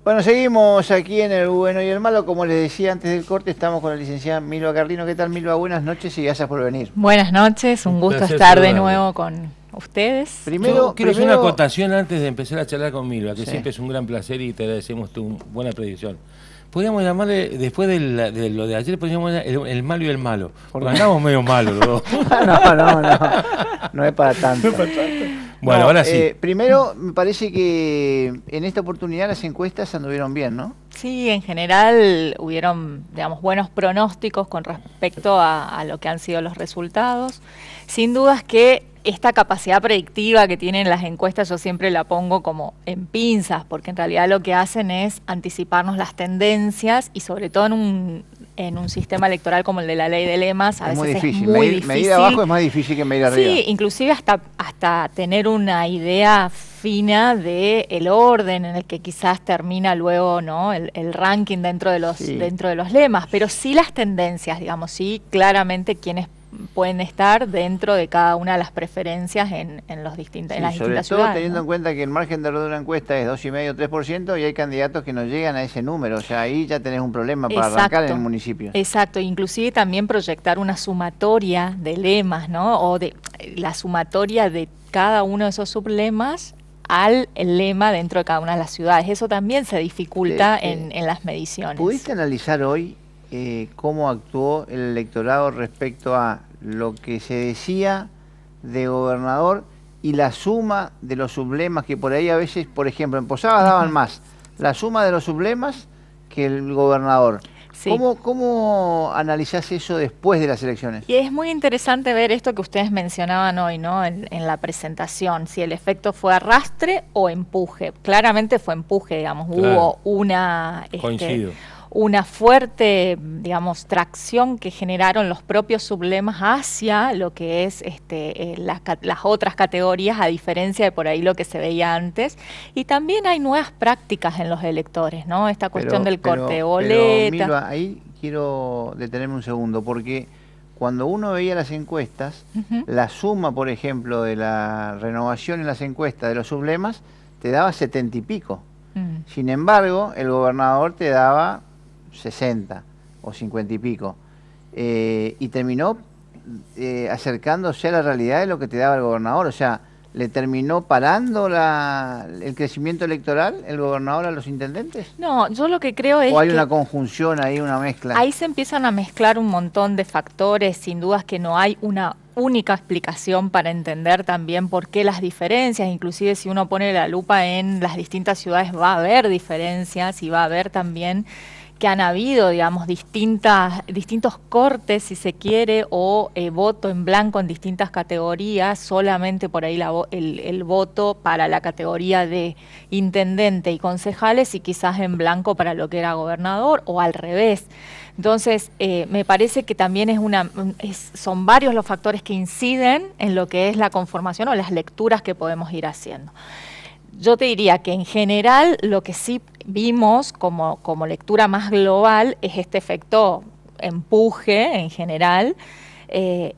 Bueno, seguimos aquí en El Bueno y el Malo. Como les decía antes del corte, estamos con la licenciada Milva Cardino. ¿Qué tal, Milva? Buenas noches y gracias por venir. Buenas noches, un gusto placer estar de saludarle. nuevo con ustedes. Primero, Yo quiero hacer una acotación antes de empezar a charlar con Milva, que Sí. siempre es un gran placer y te agradecemos tu buena predicción. Podríamos llamarle, después de lo de ayer, podríamos llamar el malo y el malo. Porque andamos medio malos los dos. No es para tanto. Bueno, No, ahora sí. Primero, me parece que en esta oportunidad las encuestas anduvieron bien, ¿no? Sí, en general hubieron, digamos, buenos pronósticos con respecto a lo que han sido los resultados. Sin dudas que esta capacidad predictiva que tienen las encuestas yo siempre la pongo como en pinzas, porque en realidad lo que hacen es anticiparnos las tendencias y sobre todo en un sistema electoral como el de la ley de lemas, a Es muy veces difícil. es muy difícil. Medir abajo es más difícil que medir arriba. Sí, inclusive hasta tener una idea fina de el orden en el que quizás termina luego, ¿no?, el ranking dentro de los lemas, pero sí las tendencias, digamos, sí claramente quiénes pueden estar dentro de cada una de las preferencias en las distintas Sobre ciudades, todo teniendo ¿no? en cuenta que el margen de error de una encuesta es 2,5-3% y hay candidatos que no llegan a ese número. O sea, ahí ya tenés un problema para arrancar en el municipio. Exacto, inclusive también proyectar una sumatoria de lemas, ¿no? O de la sumatoria de cada uno de esos sublemas al lema dentro de cada una de las ciudades. Eso también se dificulta en las mediciones. ¿Pudiste analizar hoy cómo actuó el electorado respecto a lo que se decía de gobernador y la suma de los sublemas, que por ahí a veces, por ejemplo, en Posadas daban más la suma de los sublemas que el gobernador? Sí. ¿Cómo analizás eso después de las elecciones? Y es muy interesante ver esto que ustedes mencionaban hoy, ¿no?, en la presentación, si el efecto fue arrastre o empuje. Claramente fue empuje, digamos, Claro. hubo Coincido. una fuerte, digamos, tracción que generaron los propios sublemas hacia lo que es las otras categorías, a diferencia de por ahí lo que se veía antes. Y también hay nuevas prácticas en los electores, ¿no? Esta cuestión del corte de boleta. Milva, ahí quiero detenerme un segundo, porque cuando uno veía las encuestas, la suma, por ejemplo, de la renovación en las encuestas de los sublemas, te daba 70 y pico. Sin embargo, el gobernador te daba 60 o 50 y pico. Y terminó acercándose a la realidad de lo que te daba el gobernador. O sea, ¿le terminó parando el crecimiento electoral el gobernador a los intendentes? No, yo lo que creo es ¿O hay que una conjunción ahí, una mezcla? ahí se empiezan a mezclar un montón de factores, sin dudas que no hay una única explicación para entender también por qué las diferencias. Inclusive si uno pone la lupa en las distintas ciudades va a haber diferencias y va a haber también que han habido, digamos, distintos cortes, si se quiere, o voto en blanco en distintas categorías, solamente por ahí el voto para la categoría de intendente y concejales y quizás en blanco para lo que era gobernador, o al revés. Entonces, me parece que también son varios los factores que inciden en lo que es la conformación o las lecturas que podemos ir haciendo. Yo te diría que en general lo que sí vimos como lectura más global es este efecto empuje en general,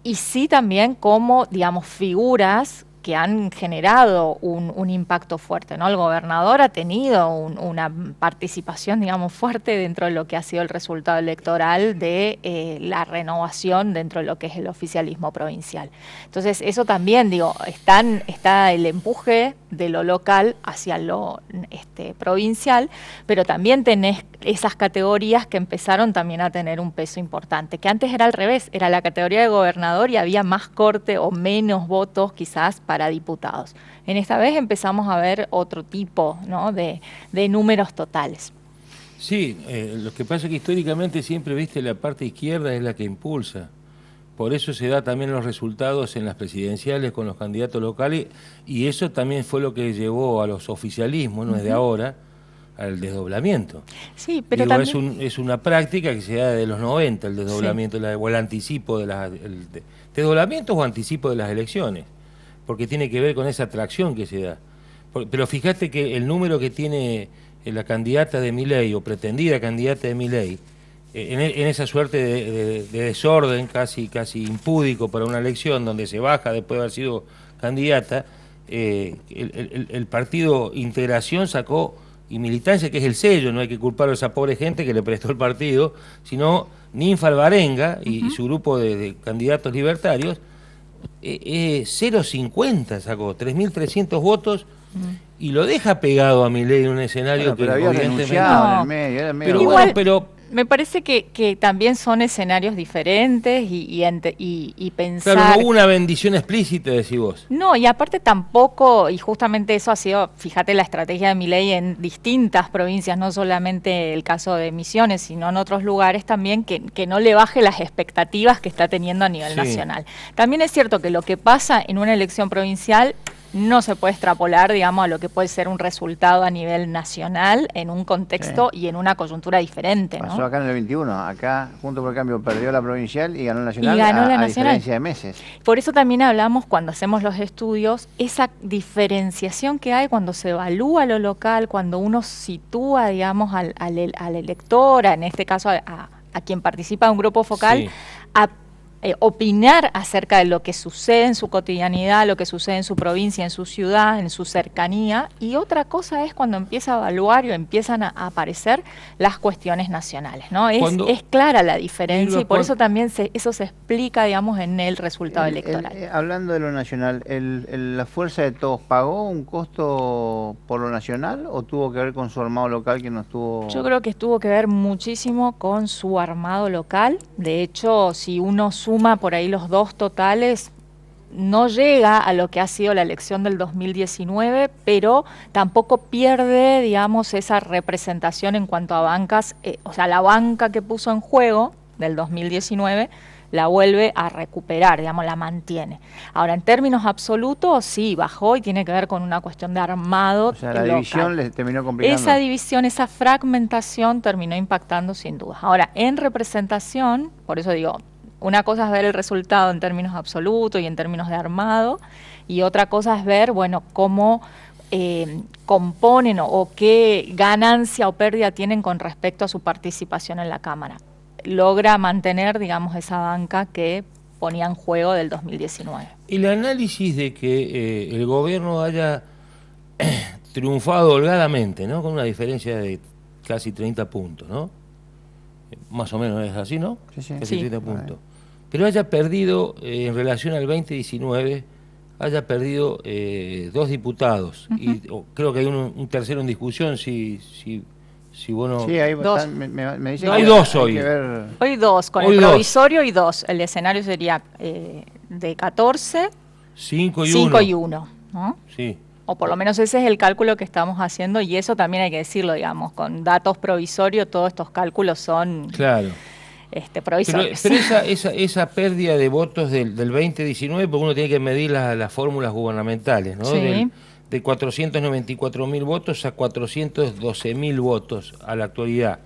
y sí también como, digamos, figuras que han generado un impacto fuerte, ¿no? El gobernador ha tenido una participación, digamos, fuerte dentro de lo que ha sido el resultado electoral de la renovación dentro de lo que es el oficialismo provincial. Entonces, eso también, digo, está el empuje de lo local hacia lo provincial, pero también tenés esas categorías que empezaron también a tener un peso importante, que antes era al revés, era la categoría de gobernador y había más corte o menos votos quizás para diputados. En esta vez empezamos a ver otro tipo, ¿no?, de números totales. Sí, lo que pasa es que históricamente siempre, viste, la parte izquierda es la que impulsa. Por eso se da también los resultados en las presidenciales con los candidatos locales, y eso también fue lo que llevó a los oficialismos, no es de ahora, al desdoblamiento. Sí, pero digo, también es una práctica que se da desde los 90, el desdoblamiento, o el anticipo desdoblamiento o anticipo de las elecciones, porque tiene que ver con esa atracción que se da. Pero fíjate que el número que tiene la candidata de Milei, o pretendida candidata de Milei, en esa suerte de desorden casi impúdico para una elección donde se baja después de haber sido candidata, el partido Integración sacó y militancia, que es el sello, no hay que culpar a esa pobre gente que le prestó el partido, sino Ninfa Alvarenga y su grupo de candidatos libertarios, 0,50 sacó, 3.300 votos, y lo deja pegado a Milei en un escenario que pero había evidentemente... renunciado en el medio, era medio... Pero Igual, bueno, pero... me parece que también son escenarios diferentes y pensar... Claro, no hubo una bendición explícita, decís vos. No, y aparte tampoco, y justamente eso ha sido, fíjate, la estrategia de Milei en distintas provincias, no solamente el caso de Misiones, sino en otros lugares también, que no le baje las expectativas que está teniendo a nivel nacional. También es cierto que lo que pasa en una elección provincial no se puede extrapolar, digamos, a lo que puede ser un resultado a nivel nacional en un contexto y en una coyuntura diferente, ¿no? Pasó acá en el 21, acá Juntos por el Cambio perdió la provincial y ganó la nacional, a diferencia de meses. Por eso también hablamos cuando hacemos los estudios, esa diferenciación que hay cuando se evalúa lo local, cuando uno sitúa, digamos, al elector, en este caso a quien participa de un grupo focal, a opinar acerca de lo que sucede en su cotidianidad, lo que sucede en su provincia, en su ciudad, en su cercanía, y otra cosa es cuando empieza a evaluar o empiezan a aparecer las cuestiones nacionales, ¿no? Es clara la diferencia y por eso también eso se explica, digamos, en el resultado electoral. Hablando de lo nacional, ¿la Fuerza de Todos pagó un costo por lo nacional o tuvo que ver con su armado local que no estuvo...? Yo creo que tuvo que ver muchísimo con su armado local. De hecho, si uno suma por ahí los dos totales, no llega a lo que ha sido la elección del 2019, pero tampoco pierde, digamos, esa representación en cuanto a bancas, o sea, la banca que puso en juego del 2019 la vuelve a recuperar, digamos, la mantiene. Ahora, en términos absolutos, sí, bajó y tiene que ver con una cuestión de armado. O sea, la división les terminó complicando. Esa división, esa fragmentación terminó impactando sin duda. Ahora, en representación, por eso digo, una cosa es ver el resultado en términos absolutos y en términos de armado, y otra cosa es ver, bueno, cómo componen o qué ganancia o pérdida tienen con respecto a su participación en la Cámara. Logra mantener, digamos, esa banca que ponía en juego del 2019. El análisis de que el gobierno haya triunfado holgadamente, ¿no? Con una diferencia de casi 30 puntos, ¿no? Más o menos es así, ¿no? Sí. Casi 30 puntos. Pero haya perdido, en relación al 2019, haya perdido 2 diputados. Y creo que hay un tercero en discusión, si vos no... Sí, hay dos. Me dicen hay que dos hoy. Hay que ver... Hoy 2, con Hoy el dos. provisorio y 2. El escenario sería de 14, 5 y 5 1. y 1, ¿no? Sí. O por lo menos ese es el cálculo que estamos haciendo y eso también hay que decirlo, digamos, con datos provisorios, todos estos cálculos son Claro. Provisorios. Pero esa pérdida de votos del 2019, porque uno tiene que medir las fórmulas gubernamentales, ¿no? Sí. De 494.000 votos a 412.000 votos a la actualidad.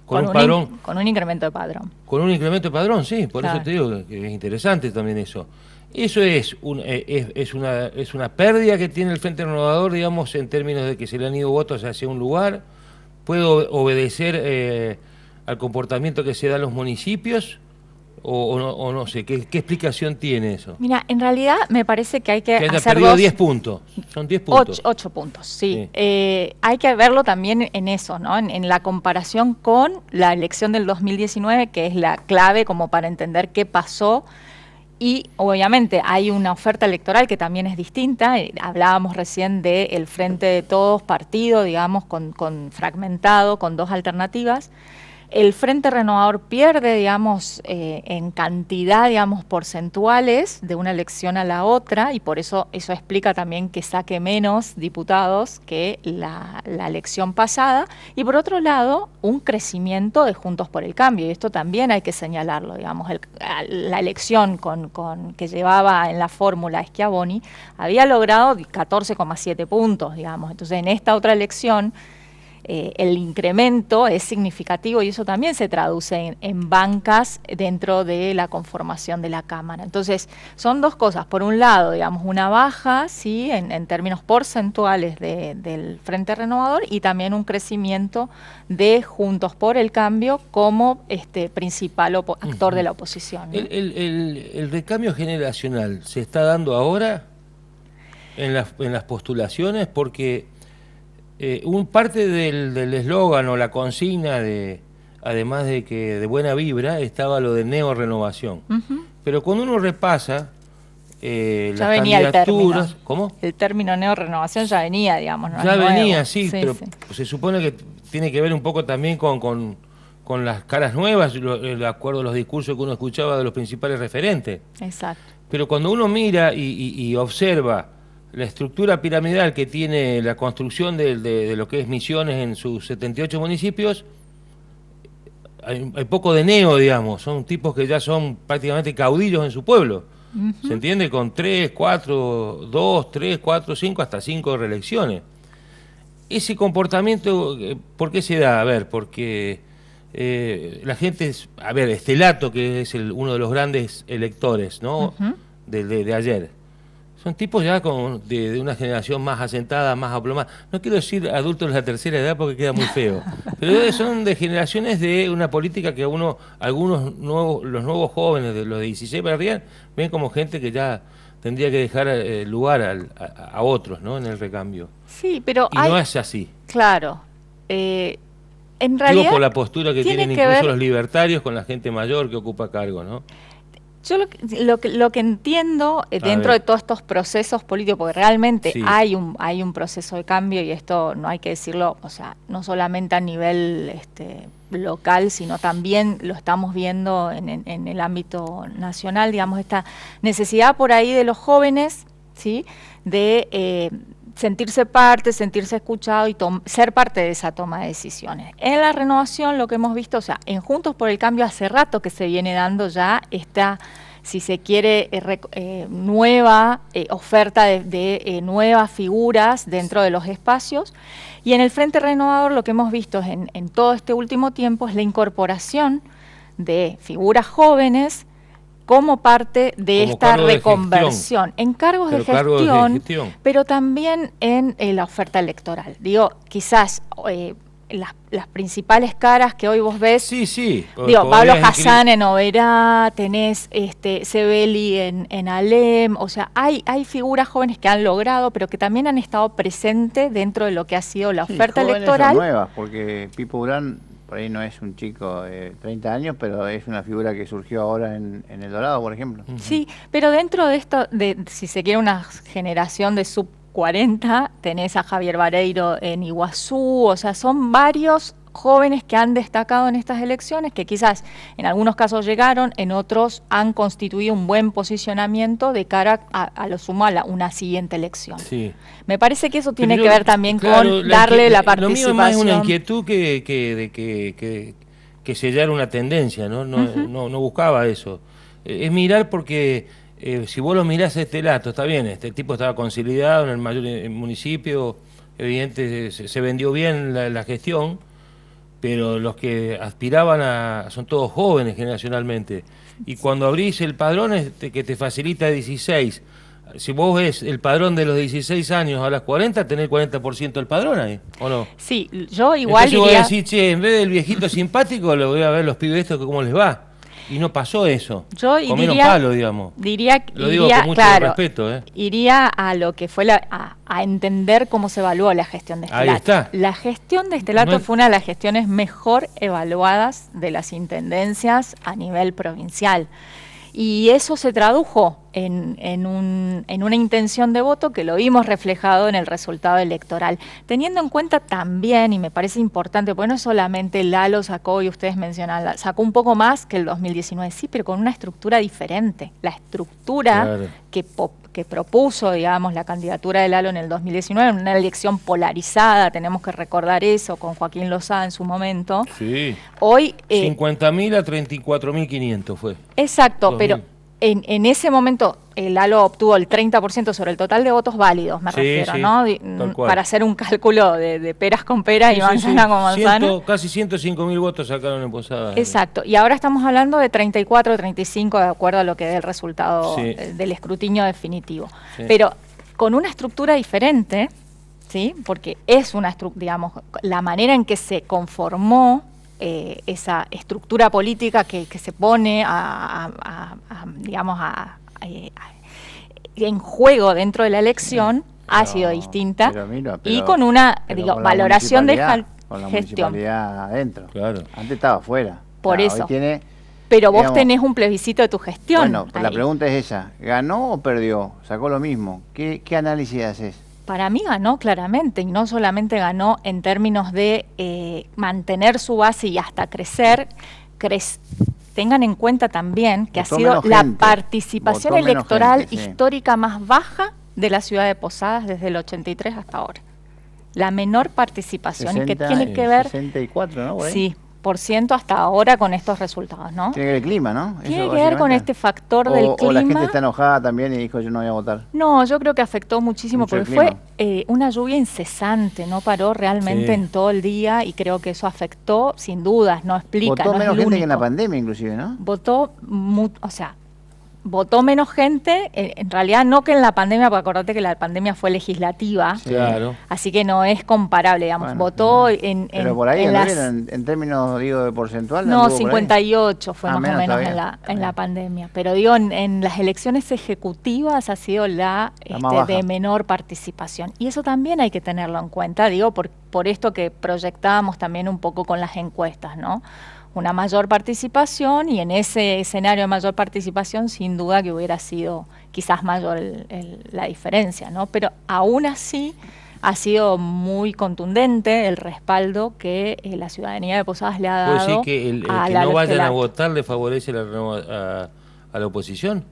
Con un padrón. Con un incremento de padrón. Con un incremento de padrón, sí, por Claro. eso te digo que es interesante también eso. Eso es una pérdida que tiene el Frente Renovador, digamos, en términos de que se le han ido votos hacia un lugar. Puede obedecer al comportamiento que se da en los municipios o no sé, ¿qué explicación tiene eso? Mira, en realidad me parece que hay que Que haya hacer perdido dos... 10 puntos, son 10 puntos. 8 puntos, sí. Hay que verlo también en eso, ¿no? En la comparación con la elección del 2019, que es la clave como para entender qué pasó. Y obviamente hay una oferta electoral que también es distinta. Hablábamos recién del Frente de Todos, partido, digamos, con fragmentado, con 2 alternativas. El Frente Renovador pierde, digamos, en cantidad, digamos, porcentuales de una elección a la otra y por eso explica también que saque menos diputados que la elección pasada. Y por otro lado, un crecimiento de Juntos por el Cambio y esto también hay que señalarlo, digamos, la elección que llevaba en la fórmula Schiavoni había logrado 14,7 puntos, digamos. Entonces, en esta otra elección el incremento es significativo y eso también se traduce en bancas dentro de la conformación de la Cámara. Entonces, son dos cosas. Por un lado, digamos, una baja, sí, en términos porcentuales del Frente Renovador y también un crecimiento de Juntos por el Cambio como principal actor de la oposición, ¿no? El recambio generacional se está dando ahora en las postulaciones porque un parte del eslogan o la consigna además de que de buena vibra, estaba lo de neorrenovación. Pero cuando uno repasa las candidaturas... ¿Cómo? El término neorrenovación ya venía, digamos. ¿No? Ya venía, sí, pero se supone que tiene que ver un poco también con las caras nuevas, de acuerdo a los discursos que uno escuchaba de los principales referentes. Exacto. Pero cuando uno mira y observa la estructura piramidal que tiene la construcción de lo que es Misiones en sus 78 municipios, hay poco de neo, digamos. Son tipos que ya son prácticamente caudillos en su pueblo. ¿Se entiende? Con 3, 4, 2, 3, 4, 5, hasta 5 reelecciones. Ese comportamiento, ¿por qué se da? A ver, porque la gente, Estelato, que es uno de los grandes electores, ¿no? de ayer. Son tipos ya de una generación más asentada, más aplomada. No quiero decir adultos de la tercera edad porque queda muy feo. Pero son de generaciones de una política que los nuevos jóvenes de los 16 para arriba ven como gente que ya tendría que dejar lugar a otros, ¿no? En el recambio. Sí, pero no es así. Claro. En realidad, digo por la postura que tienen incluso los libertarios con la gente mayor que ocupa cargo, ¿no? Yo lo que entiendo dentro de todos estos procesos políticos, porque realmente hay un proceso de cambio, y esto no hay que decirlo, o sea, no solamente a nivel local, sino también lo estamos viendo en el ámbito nacional, digamos, esta necesidad por ahí de los jóvenes, ¿sí?, de sentirse parte, sentirse escuchado y ser parte de esa toma de decisiones. En la renovación lo que hemos visto, o sea, en Juntos por el Cambio hace rato que se viene dando ya esta, si se quiere, nueva oferta de nuevas figuras dentro de los espacios, y en el Frente Renovador lo que hemos visto en todo este último tiempo es la incorporación de figuras jóvenes como parte de esta reconversión, en cargos de gestión, pero también en la oferta electoral. Digo, quizás las principales caras que hoy vos ves, digo, Pablo Hassan en Oberá, tenés Sebeli en Alem, o sea, hay figuras jóvenes que han logrado, pero que también han estado presentes dentro de lo que ha sido la oferta electoral. Nuevas, porque Pipo Urán por ahí no es un chico de 30 años, pero es una figura que surgió ahora en El Dorado, por ejemplo. Sí, pero dentro de esto, si se quiere una generación de sub 40, tenés a Javier Vareiro en Iguazú, o sea, son varios jóvenes que han destacado en estas elecciones, que quizás en algunos casos llegaron, en otros han constituido un buen posicionamiento de cara a lo sumo a una siguiente elección. Sí. Me parece que eso tiene que ver también con darle la participación. Lo mío es una inquietud que sellar una tendencia, ¿no? No buscaba eso. Es mirar porque si vos lo mirás a Estelato, está bien, este tipo estaba consolidado en el mayor municipio, evidente, se vendió bien la gestión, pero los que aspiraban son todos jóvenes generacionalmente. Y cuando abrís el padrón que te facilita 16, si vos ves el padrón de los 16 años a las 40, tenés el 40% del padrón ahí, ¿o no? Sí, yo igual entonces voy a decir, che, en vez del viejito simpático, lo voy a ver los pibes estos cómo les va. Y no pasó eso. Comieron palo, digamos. Lo digo con mucho respeto. Iría a lo que fue a entender cómo se evaluó la gestión de Estelato. Ahí está. La gestión de Estelato fue una de las gestiones mejor evaluadas de las intendencias a nivel provincial. Y eso se tradujo en una intención de voto que lo vimos reflejado en el resultado electoral. Teniendo en cuenta también, y me parece importante, porque no es solamente Lalo sacó, y ustedes mencionan, sacó un poco más que el 2019, sí, pero con una estructura diferente. La estructura que propuso, digamos, la candidatura de Lalo en el 2019, en una elección polarizada, tenemos que recordar eso, con Joaquín Lozada en su momento. Sí. Hoy 50.000 a 34.500 fue. Exacto, 2000. Pero en ese momento Lalo obtuvo el 30% sobre el total de votos válidos, me refiero, ¿no? Para hacer un cálculo de peras con peras y manzana con manzana. Casi 105.000 votos sacaron en Posada. Exacto, y ahora estamos hablando de 34 o 35 de acuerdo a lo que dé el resultado del escrutinio definitivo. Sí. Pero con una estructura diferente, ¿sí? Porque es una digamos, la manera en que se conformó esa estructura política que se pone digamos, en juego dentro de la elección, ha sido distinta Pero y con una valoración de con la gestión. municipalidad adentro. Claro. Antes estaba afuera. Por Hoy eso. tiene, Pero vos digamos, tenés un plebiscito de tu gestión. bueno, la pregunta es esa, ¿ganó o perdió? ¿Sacó lo mismo? ¿Qué análisis haces? Para mí ganó claramente, y no solamente ganó en términos de mantener su base y hasta crecer. Tengan en cuenta también que Votó ha sido menos la gente. participación Votó menos electoral gente, sí. histórica más baja de la ciudad de Posadas desde el 83 hasta ahora. La menor participación, y que tiene que ver 64, ¿no? Por ahí. sí, por ciento hasta ahora con estos resultados, ¿no? Tiene que ver el clima, ¿no? Tiene Eso, que ver con básicamente. este factor del O clima. la gente está enojada también y dijo yo no voy a votar. No, yo creo que afectó muchísimo Mucho el porque fue clima. una lluvia incesante, no paró realmente Sí. en todo el día y creo que eso afectó sin dudas, no explica, Votó no es menos el gente que en la único. pandemia inclusive, ¿no? Votó menos gente, en realidad no que en la pandemia, porque acordate que la pandemia fue legislativa, Sí. Claro. así que no es comparable, digamos, Bueno, votó sí. en Pero por ahí en anduvieron, en términos, digo, de porcentual. No, anduvo por ahí. 58 fue Ah, más o menos menos todavía. en la pandemia. Pero digo, en las elecciones ejecutivas ha sido la más baja. de menor participación. Y eso también hay que tenerlo en cuenta, digo, por esto que proyectábamos también un poco con las encuestas, ¿no? Una mayor participación, y en ese escenario de mayor participación sin duda que hubiera sido quizás mayor la diferencia, ¿no? Pero aún así ha sido muy contundente el respaldo que la ciudadanía de Posadas le ha ¿Puedo dado decir que el que no vayan a votar le favorece a la oposición?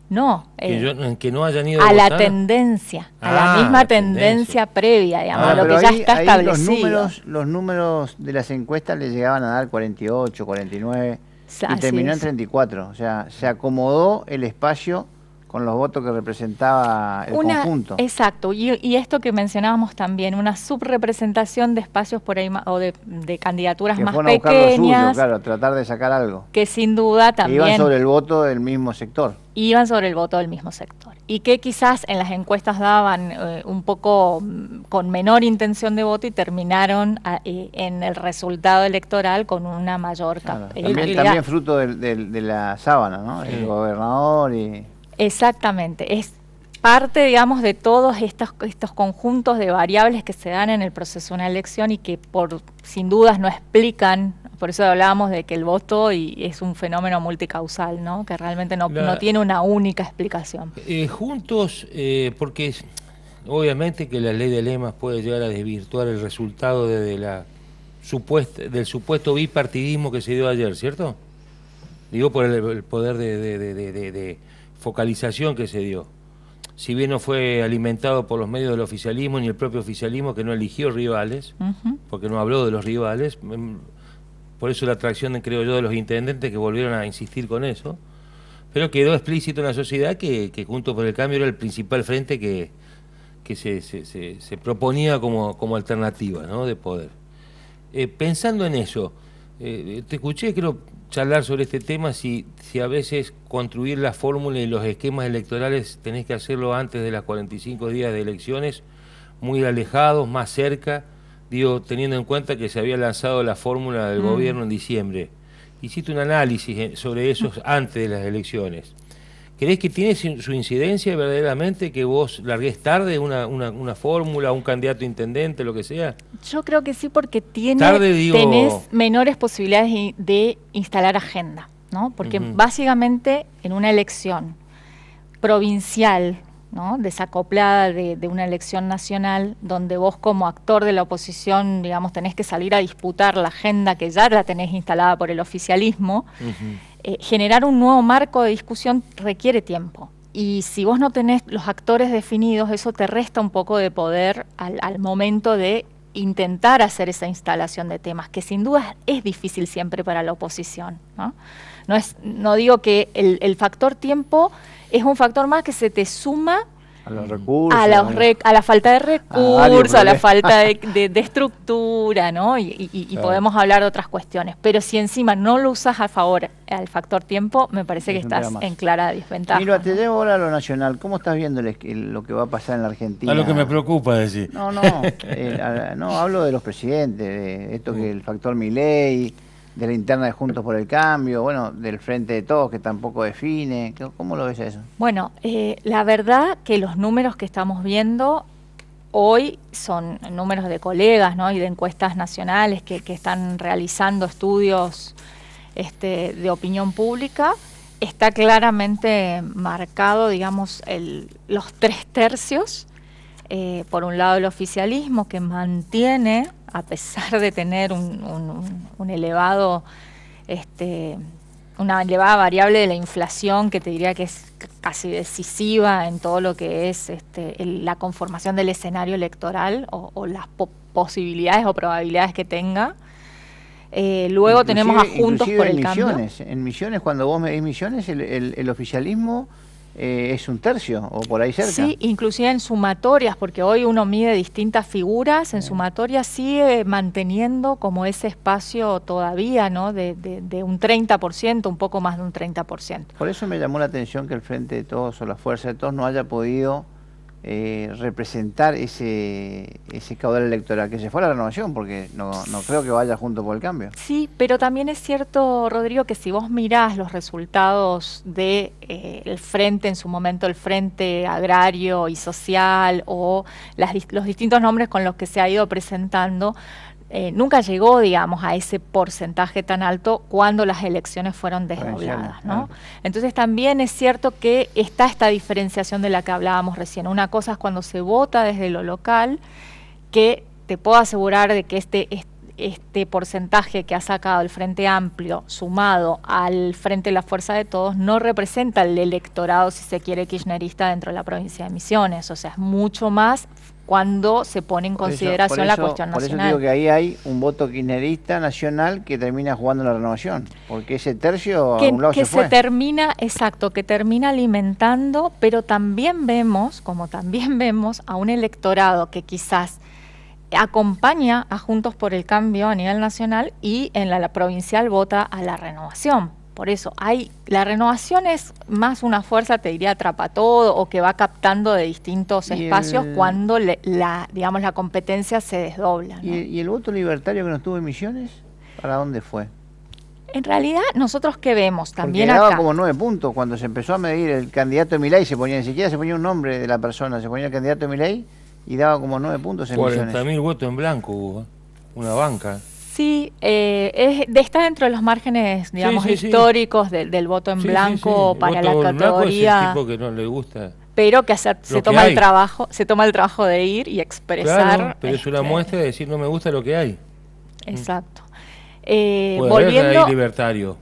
No, Que no hayan ido a a la votar. tendencia, a la Ah, misma la tendencia previa, digamos, Ah, a lo pero que ya ahí- está ahí establecido. los números de las encuestas le llegaban a dar 48, 49 y Así terminó es. en 34. O sea, se acomodó el espacio con los votos que representaba el conjunto. Exacto, y esto que mencionábamos también, una subrepresentación de espacios por ahí o de candidaturas Que más fueron a buscar lo suyo, pequeñas, claro, tratar de sacar algo. que sin duda Que también iban sobre el voto del mismo sector. iban sobre el voto del mismo sector. Y que quizás en las encuestas daban un poco con menor intención de voto y terminaron en el resultado electoral con una mayor Claro. cantidad. También fruto de la sábana, ¿no? Sí. El gobernador y... Exactamente, es parte, digamos, de todos estos conjuntos de variables que se dan en el proceso de una elección y que sin dudas no explican, por eso hablábamos de que el voto es un fenómeno multicausal, ¿no? Que realmente no tiene una única explicación. Juntos, porque obviamente que la ley de lemas puede llegar a desvirtuar el resultado del supuesto bipartidismo que se dio ayer, ¿cierto? Digo por el poder de focalización que se dio. Si bien no fue alimentado por los medios del oficialismo ni el propio oficialismo, que no eligió rivales, porque no habló de los rivales, por eso la atracción, creo yo, de los intendentes que volvieron a insistir con eso, pero quedó explícito en la sociedad que Juntos por el Cambio era el principal frente que se proponía como alternativa, ¿no?, de poder. Pensando en eso, te escuché, creo, charlar sobre este tema, si a veces construir la fórmula y los esquemas electorales tenés que hacerlo antes de las 45 días de elecciones, muy alejados, más cerca, digo, teniendo en cuenta que se había lanzado la fórmula del gobierno en diciembre. Hiciste un análisis sobre eso antes de las elecciones. ¿Crees que tiene su incidencia verdaderamente que vos largués tarde una fórmula, un candidato a intendente, lo que sea? Yo creo que sí, porque Tarde, tenés menores posibilidades de instalar agenda, ¿no? Porque básicamente en una elección provincial, ¿no?, desacoplada de una elección nacional, donde vos como actor de la oposición, digamos, tenés que salir a disputar la agenda que ya la tenés instalada por el oficialismo, generar un nuevo marco de discusión requiere tiempo. Y si vos no tenés los actores definidos, eso te resta un poco de poder al momento de intentar hacer esa instalación de temas, que sin duda es difícil siempre para la oposición, ¿no? No digo que el factor tiempo es un factor más que se te suma A los recursos. a la falta de recursos, a la problemas. falta de estructura, ¿no? Y Claro. podemos hablar de otras cuestiones. Pero si encima no lo usas a favor al factor tiempo, me parece que Es un estás tema más. en clara desventaja. Mira, te ¿no? llevo ahora a lo nacional. ¿Cómo estás viendo lo que va a pasar en la Argentina? A lo que me preocupa decir. No, no, hablo de los presidentes, de esto que el factor Milei, de la interna de Juntos por el Cambio, bueno, del Frente de Todos que tampoco define. ¿Cómo lo ves eso? Bueno, la verdad que los números que estamos viendo hoy son números de colegas, ¿no? Y de encuestas nacionales que están realizando estudios de opinión pública, está claramente marcado, digamos, los 3/3. Por un lado el oficialismo, que mantiene, a pesar de tener un elevado, una elevada variable de la inflación, que te diría que es casi decisiva en todo lo que es la conformación del escenario electoral o las posibilidades o probabilidades que tenga. Luego tenemos a Juntos por el Cambio. En Misiones, cuando vos medís Misiones, el oficialismo es 1/3 o por ahí cerca. Sí, inclusive en sumatorias, porque hoy uno mide distintas figuras, en sumatorias sigue manteniendo como ese espacio todavía, ¿no? De un 30%, un poco más de un 30%. Por eso me llamó la atención que el Frente de Todos o la Fuerza de Todos no haya podido representar ese caudal electoral, que se fue a la Renovación, porque no creo que vaya junto por el Cambio. Sí, pero también es cierto, Rodrigo, que si vos mirás los resultados de el Frente, en su momento el Frente Agrario y Social, o los distintos nombres con los que se ha ido presentando, nunca llegó, digamos, a ese porcentaje tan alto cuando las elecciones fueron desdobladas, ¿no? Entonces también es cierto que está esta diferenciación de la que hablábamos recién. Una cosa es cuando se vota desde lo local, que te puedo asegurar de que este porcentaje que ha sacado el Frente Amplio sumado al Frente de la Fuerza de Todos no representa el electorado, si se quiere, kirchnerista dentro de la provincia de Misiones. O sea, es mucho más cuando se pone en consideración la cuestión nacional. Por eso digo que ahí hay un voto kirchnerista nacional que termina jugando en la Renovación, porque ese tercio a un lado se fue. Que termina alimentando, pero también vemos, a un electorado que quizás acompaña a Juntos por el Cambio a nivel nacional y en la provincial vota a la Renovación. Por eso la Renovación es más una fuerza, te diría, atrapa todo, o que va captando de distintos espacios cuando la competencia se desdobla, ¿no? ¿Y el voto libertario que no estuvo en Misiones, para dónde fue? En realidad, nosotros qué vemos también porque daba acá. como 9 puntos cuando se empezó a medir el candidato de Milei, ni siquiera se ponía un nombre de la persona, se ponía el candidato de Milei y daba como 9 puntos en Misiones. 40.000 votos en blanco hubo, una banca. Sí, está dentro de los márgenes, digamos, históricos del voto en blanco para la categoría. Es el tipo que no le gusta. Pero que se toma el trabajo de ir y expresar. Claro, pero es una muestra de decir no me gusta lo que hay. Exacto. Puede haber libertario.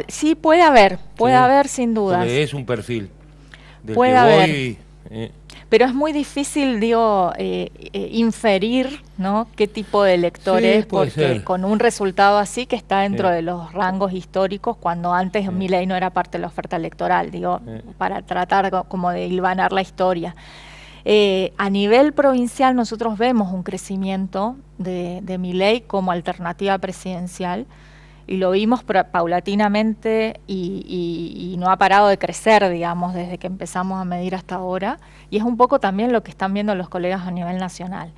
Sí, puede haber sin dudas. Porque es un perfil. Puede haber. Pero es muy difícil, inferir, ¿no?, qué tipo de elector es, porque con un resultado así que está dentro de los rangos históricos, cuando antes Milei no era parte de la oferta electoral, para tratar como de hilvanar la historia. A nivel provincial nosotros vemos un crecimiento de Milei como alternativa presidencial, y lo vimos paulatinamente y no ha parado de crecer, digamos, desde que empezamos a medir hasta ahora, y es un poco también lo que están viendo los colegas a nivel nacional.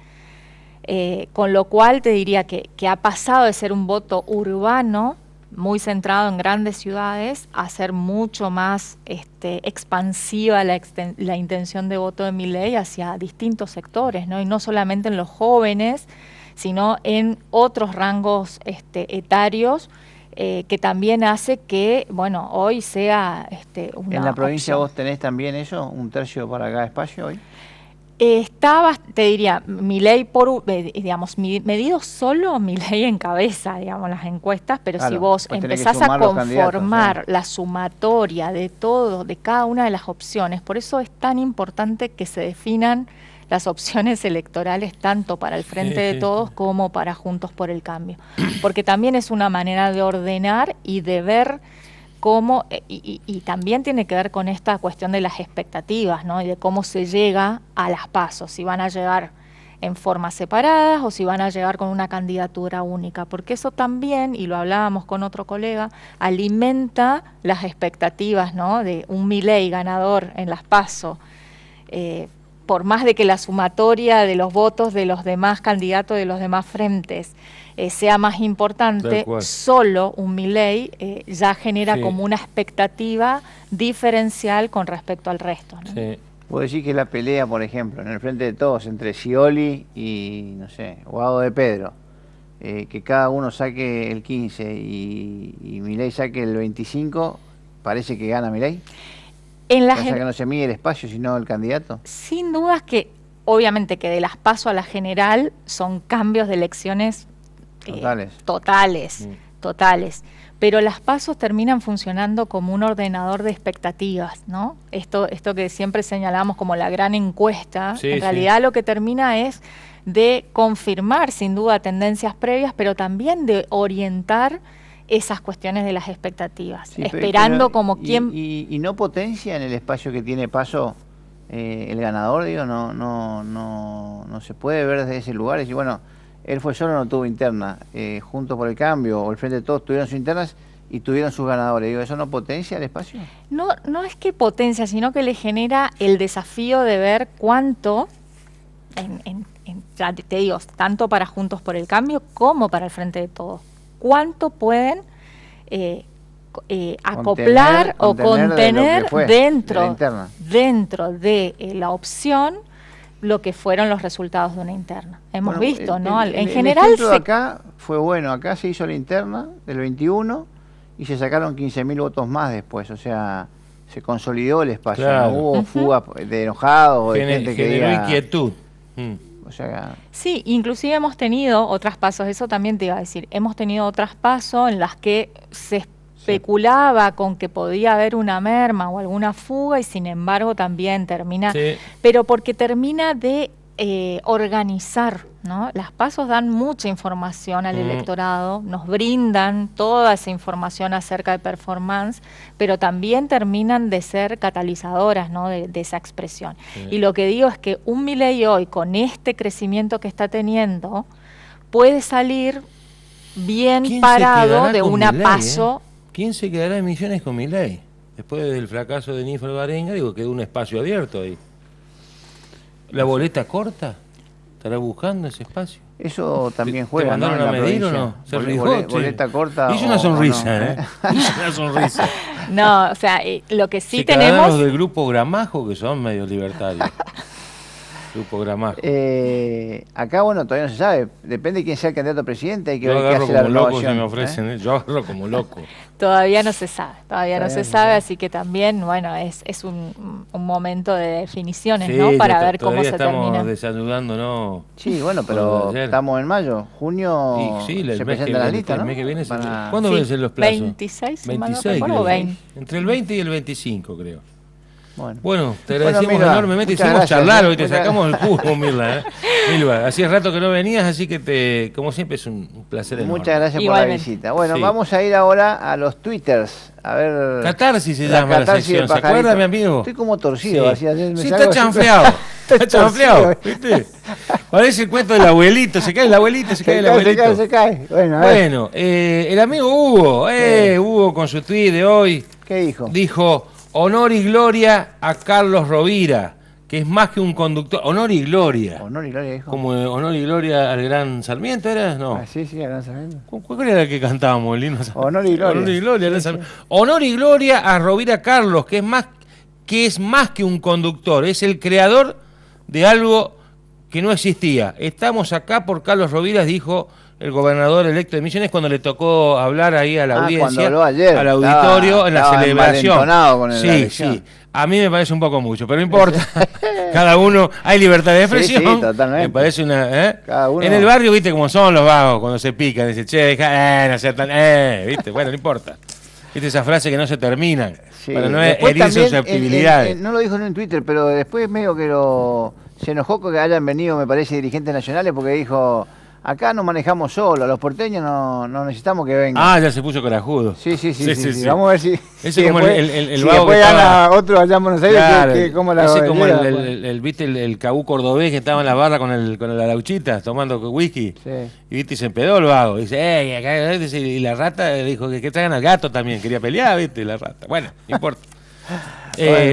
Con lo cual te diría que ha pasado de ser un voto urbano, muy centrado en grandes ciudades, a ser mucho más expansiva la intención de voto de Milei hacia distintos sectores, ¿no? Y no solamente en los jóvenes, sino en otros rangos etarios, que también hace que, bueno, hoy sea una ¿En la provincia opción. vos tenés también eso, un tercio para cada espacio hoy? Te diría, Milei medido solo, Milei encabeza, digamos, las encuestas, pero claro, si vos empezás a conformar la sumatoria de todo, de cada una de las opciones, por eso es tan importante que se definan las opciones electorales tanto para el Frente de Todos como para Juntos por el Cambio, porque también es una manera de ordenar y de ver cómo, y también tiene que ver con esta cuestión de las expectativas, ¿no?, y de cómo se llega a las pasos, si van a llegar en formas separadas o si van a llegar con una candidatura única, porque eso también, y lo hablábamos con otro colega, alimenta las expectativas, ¿no?, de un Milei ganador en las PASO, por más de que la sumatoria de los votos de los demás candidatos de los demás frentes sea más importante, solo un Milei ya genera como una expectativa diferencial con respecto al resto, ¿no? Sí. Vos decís que la pelea, por ejemplo, en el frente de todos, entre Scioli y, no sé, Guado de Pedro, que cada uno saque el 15 y Milei saque el 25, parece que gana Milei. O sea, que no se mide el espacio, sino el candidato. Sin dudas que, obviamente, que de las PASO a la general son cambios de elecciones totales. Pero las PASO terminan funcionando como un ordenador de expectativas, ¿no? Esto que siempre señalamos como la gran encuesta, en realidad lo que termina es de confirmar sin duda tendencias previas, pero también de orientar esas cuestiones de las expectativas, esperando como quien... Y no potencia en el espacio que tiene PASO el ganador, digo, no se puede ver desde ese lugar y decir, bueno, él fue solo, no tuvo interna, Juntos por el Cambio o el Frente de Todos tuvieron sus internas y tuvieron sus ganadores. Digo, ¿eso no potencia el espacio? No es que potencia, sino que le genera el desafío de ver cuánto, ya te digo, tanto para Juntos por el Cambio como para el Frente de Todos, cuánto pueden acoplar o contener dentro de la opción lo que fueron los resultados de una interna. Hemos visto, ¿no? En general... El ejemplo de acá fue bueno. Acá se hizo la interna del 21 y se sacaron 15.000 votos más después. O sea, se consolidó el espacio. Claro. No hubo fuga de enojados o de gente que generó inquietud. O sea, sí, inclusive hemos tenido otras pasos, eso también te iba a decir, hemos tenido otras pasos en las que se especulaba con que podía haber una merma o alguna fuga y sin embargo también termina, pero porque termina de organizar, ¿no? Las pasos dan mucha información al electorado, nos brindan toda esa información acerca de performance, pero también terminan de ser catalizadoras, ¿no? de esa expresión. Y lo que digo es que un Milei hoy, con este crecimiento que está teniendo, puede salir bien parado de una PASO. ¿Quién se quedará en Misiones con Milei? Después del fracaso de Nífer Barenga, digo, quedó un espacio abierto ahí. ¿La boleta corta? ¿Estará buscando ese espacio? Eso también juega. ¿Te mandaron a medir o no? ¿Se rijó? ¿Boleta corta? Hizo una sonrisa, Hizo una sonrisa. No, o sea, lo que sí se tenemos... los del grupo Gramajo, que son medio libertarios. Grupo Gramajo. Acá, bueno, todavía no se sabe. Depende de quién sea el candidato a presidente. Hay que yo ver qué hace la renovación. Loco, si me ofrecen, yo agarro como loco. Todavía no se sabe, no se sabe, así que también, bueno, es un momento de definiciones, ¿no? Para ver cómo se termina. Estamos desanudando, ¿no? Sí, bueno, pero estamos en mayo, junio se presenta la lista, ¿no? El mes que viene ¿Cuándo vencen los plazos? 26, 26, o 20. Entre el 20 y el 25, creo. Bueno, te agradecemos enormemente. Hicimos charlar hoy, te sacamos el jugo, Mirla. Milva, hacía rato que no venías, así que como siempre es un placer enorme. Muchas gracias por la visita. Bueno, vamos a ir ahora a los twitters. A ver. Catarsis se llama la sección. ¿Se acuerda, mi amigo? Estoy como torcido. Sí, está chanfleado. Está chanfleado, ¿viste? Parece el cuento del abuelito. Se cae el abuelito, se cae el abuelito. Se cae. Bueno, el amigo Hugo, Hugo con su tweet de hoy. ¿Qué dijo? Dijo: honor y gloria a Carlos Rovira, que es más que un conductor. Honor y gloria. Honor y gloria, dijo. Como honor y gloria al gran Sarmiento, ¿era? No. Sí, al gran Sarmiento. ¿Cuál era el que cantábamos, Lino? Honor y gloria. Honor y gloria. Sí. Honor y gloria a Rovira Carlos, que es más que un conductor, es el creador de algo que no existía. Estamos acá por Carlos Rovira, dijo el gobernador electo de Misiones cuando le tocó hablar ahí a la audiencia, ayer, al auditorio, en la celebración. Con sí. A mí me parece un poco mucho, pero no importa. Cada uno, hay libertad de expresión. Sí, totalmente. Me parece una... Cada uno... En el barrio, viste cómo son los vagos cuando se pican. Dice, che, no sea tan... viste, bueno, no importa. Viste esa frase que no se terminan, para no herir susceptibilidades. No lo dijo en Twitter, pero después medio que se enojó que hayan venido, me parece, dirigentes nacionales, porque dijo... Acá nos manejamos solos, los porteños no necesitamos que vengan. Ya se puso corajudo. Sí. Vamos a ver si... Ese como después, el si vago después gana otro allá en Buenos Aires, claro, ¿cómo la ese como viste el cabú cordobés que estaba en la barra con la lauchita tomando whisky. Sí. Y viste, y se empedó el vago. Dice, acá, y la rata dijo que traigan al gato también. Quería pelear, viste, la rata. Bueno, no importa.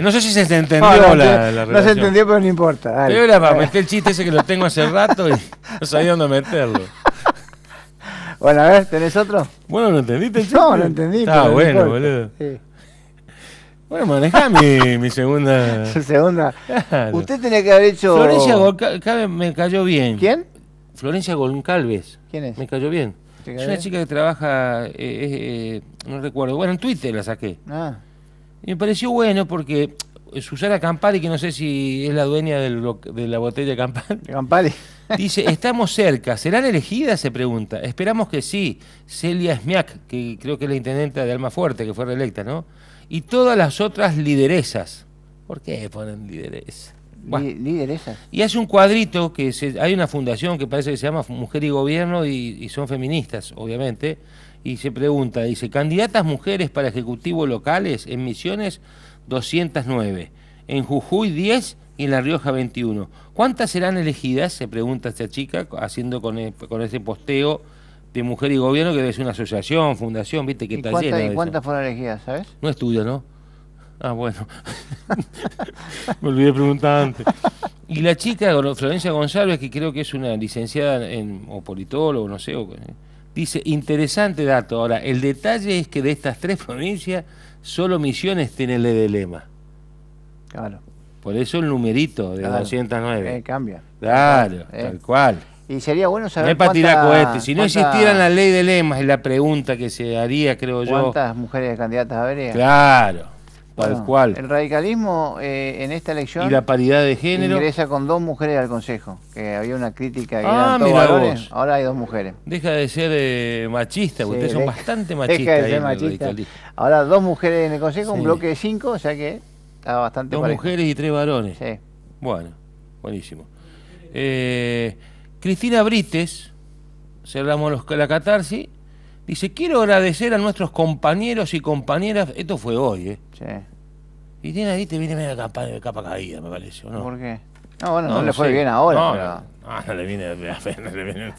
No sé si se entendió la relación. No se entendió, pero no importa. Dale. Pero era para meter el chiste ese que lo tengo hace rato y no sabía dónde meterlo. Bueno, a ver, ¿tenés otro? Bueno, ¿no entendiste el chiste? No entendí. Está bueno, boludo. Sí. Bueno, manejá mi segunda. Su segunda. Claro. Usted tenía que haber hecho... Florencia Goncalves me cayó bien. ¿Quién? Florencia Goncalves. ¿Quién es? Me cayó bien. ¿Te Es cayó una bien? chica que trabaja, no recuerdo, bueno, en Twitter la saqué. Ah, Y me pareció bueno porque Susana Campari, que no sé si es la dueña de la botella Campari, de Campari. dice, estamos cerca, ¿serán elegidas? Se pregunta. Esperamos que sí. Celia Smiak, que creo que es la intendenta de Almafuerte, que fue reelecta, ¿no? Y todas las otras lideresas. ¿Por qué ponen lideresas? Bueno. Lideresas. Y hace un cuadrito que hay una fundación que parece que se llama Mujer y Gobierno y son feministas, obviamente, y se pregunta, dice, candidatas mujeres para ejecutivos locales en Misiones 209, en Jujuy 10 y en La Rioja 21. ¿Cuántas serán elegidas? Se pregunta esta chica, haciendo con ese posteo de Mujer y Gobierno, que debe ser una asociación, fundación, viste que está llena de ¿Y eso. cuántas fueron elegidas, sabes? No es tuya, ¿no? Ah, bueno. Me olvidé de preguntar antes. Y la chica, Florencia González, que creo que es una licenciada o politólogo, no sé, dice, interesante dato. Ahora, el detalle es que de estas 3 provincias, solo Misiones tiene el de lema. Claro. Por eso el numerito de Claro. 209. Cambia. Claro, tal cual. Y sería bueno No saber es para tirar cohetes. Si no cuánta- existiera la ley de lemas, es la pregunta que se haría, creo yo. ¿Cuántas mujeres candidatas habría? Claro, tal Bueno, cual. El radicalismo en esta elección Y la paridad de género. ingresa con 2 mujeres al Consejo, que había una crítica que Ah, eran todos mirá varones, vos. ahora hay 2 mujeres. Deja de ser machista, Sí, ustedes son deja- bastante deja machistas de ahí ser en el machista. radicalismo. Ahora 2 mujeres en el Consejo, un Sí. bloque de 5, o sea que está bastante 2 parejo. mujeres y 3 varones. Sí. Bueno, buenísimo. Cristina Brites, cerramos la catarsis, dice, quiero agradecer a nuestros compañeros y compañeras, esto fue hoy, Sí. Y tiene ahí, te viene medio capa caída, me parece, ¿o no? ¿Por qué? No, bueno, no le fue sé. bien ahora, No, pero no le viene, no le viene.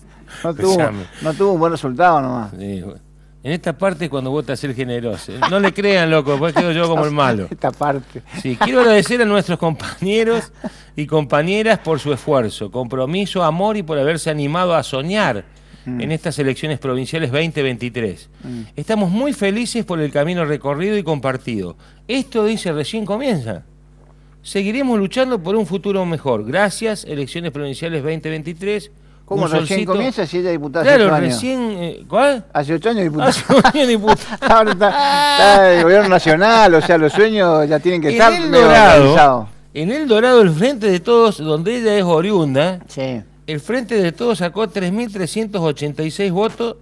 no tuvo un buen resultado nomás. Sí, bueno. En esta parte cuando vos te haces generoso. No le crean, loco, después quedo yo como el malo. Esta parte. Sí, quiero agradecer a nuestros compañeros y compañeras por su esfuerzo, compromiso, amor y por haberse animado a soñar en estas elecciones provinciales 2023. Estamos muy felices por el camino recorrido y compartido. Esto, dice, recién comienza. Seguiremos luchando por un futuro mejor. Gracias, elecciones provinciales 2023. ¿Cómo Un recién solcito. comienza si ella es diputada hace Claro, 8 años? recién... ¿Cuál? Hace 8 años diputada. Hace un año diputado. Ahora está el gobierno nacional, o sea, los sueños ya tienen que estar En El medio organizados. Dorado, en El Dorado, el Frente de Todos, donde ella es oriunda, Sí. el Frente de Todos sacó 3.386 votos.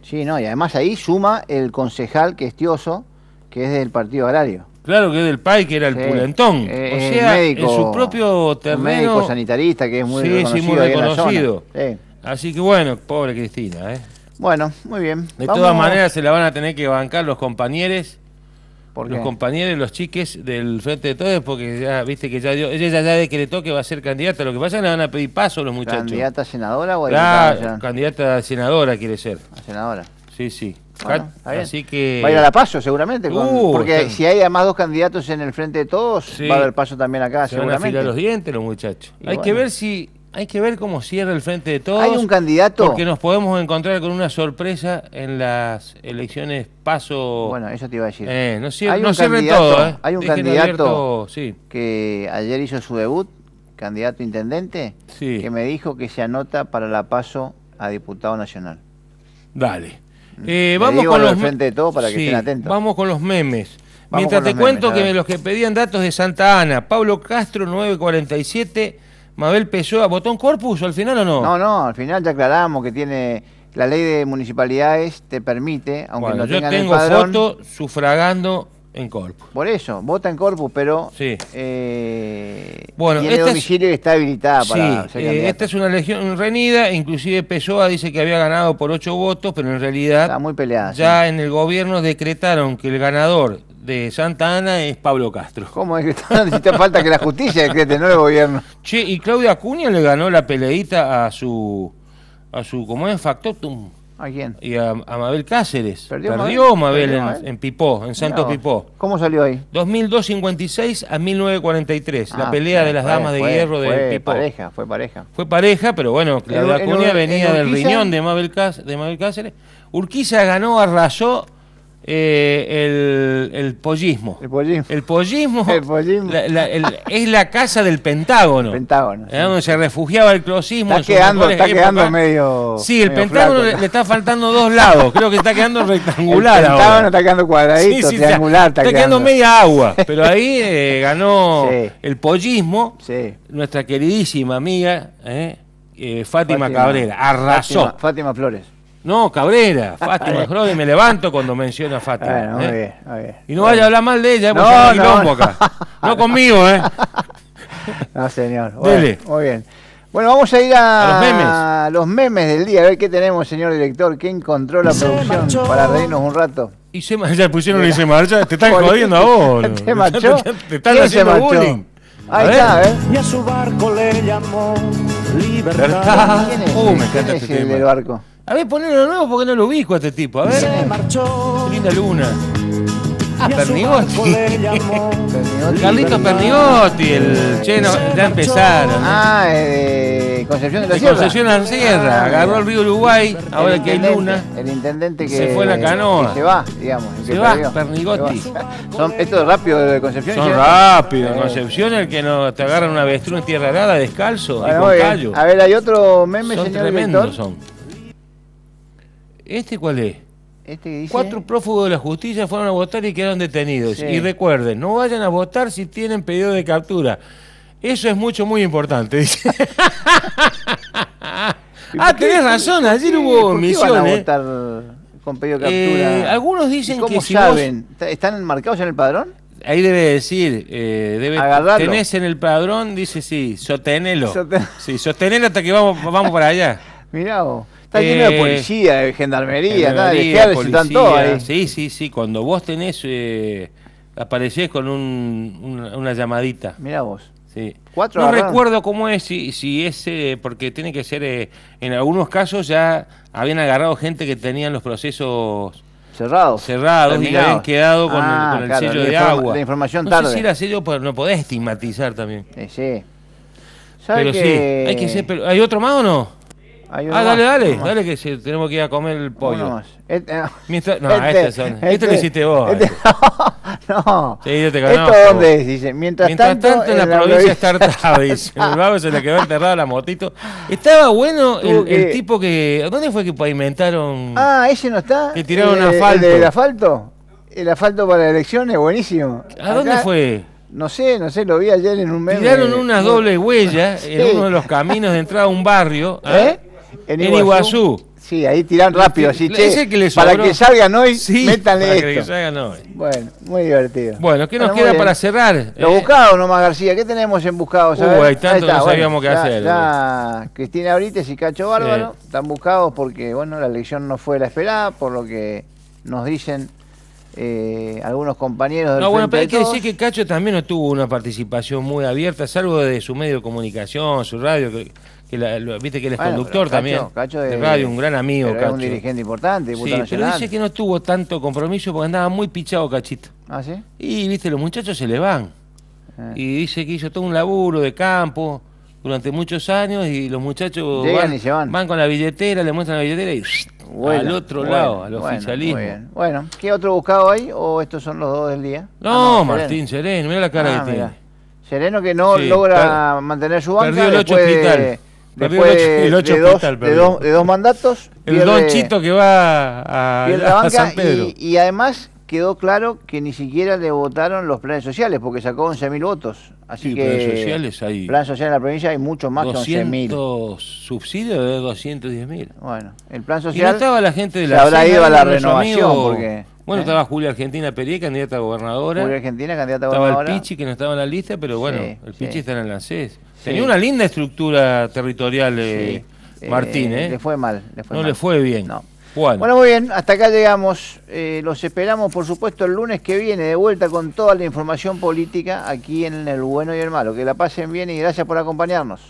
Sí, no, y además ahí suma el concejal Questioso, que es del Partido Agrario. Claro que es del PAI, que era el Sí. pulentón. Es O sea, médico, en su propio un terreno. médico sanitarista que es muy Sí, reconocido. sí, muy ahí en la reconocido. zona. Sí. Así que bueno, pobre Cristina. Bueno, muy bien. De Vamos- todas maneras se la van a tener que bancar los compañeros. ¿Por Los qué? compañeros, los chiques del Frente de Todos, porque ya viste que ella ya decretó que va a ser candidata. Lo que pasa es que le van a pedir paso a los muchachos. ¿Candidata a senadora o a diputada Claro, nacional? candidata a senadora quiere ser. A senadora. Sí, sí. Bueno, está bien. Así que... Va a ir a la paso seguramente, porque está- si hay además 2 candidatos en el Frente de Todos, Sí. va a haber paso también acá se van a seguramente. afilar los dientes los muchachos. Y Hay bueno. que ver hay que ver cómo cierra el Frente de Todos. Hay un candidato. Porque nos podemos encontrar con una sorpresa en las elecciones paso. Bueno, eso te iba a decir. No Hay cierren un cierren candidato- todo, hay un Dejen candidato- abierto, sí. Que ayer hizo su debut, candidato a intendente, Sí. que me dijo que se anota para la paso a diputado nacional. Dale. Le Vamos digo con lo los del Frente de Todos para que estén atentos. Vamos con los memes. Vamos Mientras con te los cuento memes, a que ver. los que pedían datos de Santa Ana, Pablo Castro 947, Mabel Pessoa, ¿votó en corpus al final o no? No, al final ya aclaramos que tiene la ley de municipalidades te permite, aunque Bueno, no yo tengan tengo el padrón, foto sufragando en corpus. por eso, vota en corpus, pero Sí. bueno, tiene esta es- domicilio y está habilitada para Sí, ser candidata. esta es una elección reñida, inclusive Pessoa dice que había ganado por 8 votos, pero en realidad Está muy peleada. ya sí. en el gobierno decretaron que el ganador de Santa Ana es Pablo Castro. ¿Cómo es que necesita falta que la justicia decrete, no el gobierno? Che, y Claudia Acuña le ganó la peleita a su ¿cómo es? Factotum ¿A quién? y a Mabel Cáceres. ¿Perdió Mabel Mabel? en Pipó, en Santos Mirá vos. Pipó. ¿Cómo salió ahí? 2256 a 1943, la pelea de las damas de hierro de Pipó. Fue pareja. Fue pareja, pero bueno, Claudia Acuña venía del Urquiza- riñón de Mabel Cáceres. Urquiza ganó, arrasó el pollismo. El pollismo. El pollismo, El pollismo. Es la casa del Pentágono. Pentágono. Sí. Donde se refugiaba el closismo. Está quedando medio. Sí, el medio Pentágono flaco. le está faltando 2 lados. Creo que está quedando rectangular El Pentágono ahora. está quedando cuadradito, Sí, triangular. está quedando media agua. Pero ahí ganó Sí. el pollismo. Sí. Nuestra queridísima amiga Fátima Cabrera. Arrasó. Fátima Flores. No, Cabrera. Fátima Flores. Me levanto cuando menciona a Fátima. Bueno, muy bien, muy bien. Y no vaya a hablar mal de ella, porque No, hay quilombo acá. No conmigo, No, señor. Bueno, Dele. muy bien. Bueno, vamos a ir A los memes del día. A ver qué tenemos, señor director. ¿Qué encontró la producción para reírnos un rato? Y ya pusieron y se marcha. Te están ¿Por qué? jodiendo a vos. ¿Te marchó? Te están ¿Quién se haciendo marchó? bullying. Ahí A está, ver. ¿eh? Y a su barco le llamó Libertad. Libertad. ¿Quién es, Me quién encanta es este el tema. del barco? A ver, ponelo de nuevo porque no lo ubico a este tipo. A ver. Se marchó. Qué linda luna. Ah, Y a su barco Pernigotti. le llamó Carlitos Pernigotti, el cheno, ya empezaron. Ah, Concepción de la De Sierra. Concepción a la Sierra, agarró el río Uruguay, ahora que hay luna. El intendente que Se fue en la canoa. que se va, digamos. el que Se va, perdió. Pernigotti. Se va. Esto es rápido de Concepción. Son ¿sí? rápidos, en Concepción el que no te agarran una avestruz en tierra arada descalzo Bueno, y muy con bien. callo. A ver, hay otro meme, Son señor tremendos director. son. ¿Este cuál es? Este que dice... 4 prófugos de la justicia fueron a votar y quedaron detenidos. Sí. Y recuerden, no vayan a votar si tienen pedido de captura. Eso es muy importante, dice. Tenés razón, ayer hubo ¿Por qué van a misiones. votar con pedido de captura? Algunos dicen ¿Y cómo que si saben? ¿Están enmarcados en el padrón? Ahí debe decir, Agarrarlo. tenés en el padrón, dice sí, sostenelo. Sosten- Sí, sostenelo hasta que vamos para allá. Mirá vos. Está lleno de policía, de gendarmería, está, de Gendarmería, ejército, están todos ahí. Sí, cuando vos tenés, aparecés con una llamadita. Mirá vos. Sí. 4 No agarraron. recuerdo cómo es, si es, porque tiene que ser, en algunos casos ya habían agarrado gente que tenían los procesos Cerrados. cerrados y terminados. habían quedado con el claro, sello la de agua. La información No tarde. sé si era sello, pero no podés estigmatizar también. Sí. ¿Sabe Pero que sí, hay que ser... ¿Hay otro más o no? hay uno Dale, más, dale, uno más, dale que tenemos que ir a comer el uno pollo. más. Mientras, no, este lo hiciste vos. No. Sí, yo te ¿Esto conozco. dónde es? Dice, mientras tanto, en la provincia está hartado, dice. El vago se le quedó enterrada la motito. Estaba bueno Tuvo el que- tipo que... ¿Dónde fue que pavimentaron? Ah, ese no está. Que tiraron El de- asfalto. El del asfalto. El asfalto para elecciones, buenísimo. ¿A dónde Acá, fue? No sé, lo vi ayer en un meme. Tiraron unas dobles huellas Sí. en uno de los caminos de entrada a un barrio. ¿Eh? En Iguazú. Sí, ahí tiran rápido, así, che, Ese que le para sobró. que salgan hoy, Sí, métanle para que esto. salgan hoy. Bueno, muy divertido. Bueno, ¿qué nos Bueno, queda muy bien. para cerrar? Los buscados nomás, García, ¿qué tenemos en buscados? A ver, Hay tanto ahí está, no sabíamos qué hacer. Ya Cristina Brites y Cacho Bárbaro están buscados porque, bueno, la elección no fue la esperada, por lo que nos dicen algunos compañeros del No, bueno, Frente pero hay de que Todos. decir que Cacho también no tuvo una participación muy abierta, salvo de su medio de comunicación, su radio, viste que él es Bueno, conductor pero también Cacho de radio, un gran amigo, pero Cacho. es un dirigente importante, Sí, diputado pero nacional. dice que no tuvo tanto compromiso porque andaba muy pichado Cachito. ¿Ah, sí? Y, viste, los muchachos se le van. Y dice que hizo todo un laburo de campo durante muchos años y los muchachos Llegan y se van. con la billetera, le muestran la billetera y Bueno, al otro bueno, lado, al bueno, oficialismo. muy bien. Bueno, ¿qué otro buscado hay o estos son los dos del día? No, Ah, Martín Sereno, mira la cara que mira. tiene. Sereno que no Sí, logra mantener su banca. perdió el ocho después hospital. de- Perdió después el ocho de dos- hospital, de perdió. dos- de dos mandatos. El pierde- Don Chito que va pierde la a banca San Pedro. y además quedó claro que ni siquiera le votaron los planes sociales porque sacó 11.000 votos. Así Sí, que planes sociales hay plan social en la provincia hay mucho más que 11.000. 200 subsidios de 210.000. Bueno, el plan Y no social estaba la gente de se la habrá CENA, ido a la nuestro renovación amigo. porque Bueno, estaba Julia Argentina Peri, candidata a gobernadora. Julia Argentina, candidata a Estaba el gobernadora. Pichi, que no estaba en la lista, pero bueno, Sí, el sí. Pichi está en el ANSES. Sí. Tenía una linda estructura territorial, Sí. Martín, Le fue mal. No le fue bien. No. Bueno, Bueno, muy bien, hasta acá llegamos. Los esperamos, por supuesto, el lunes que viene, de vuelta con toda la información política aquí en El Bueno y el Malo. Que la pasen bien y gracias por acompañarnos.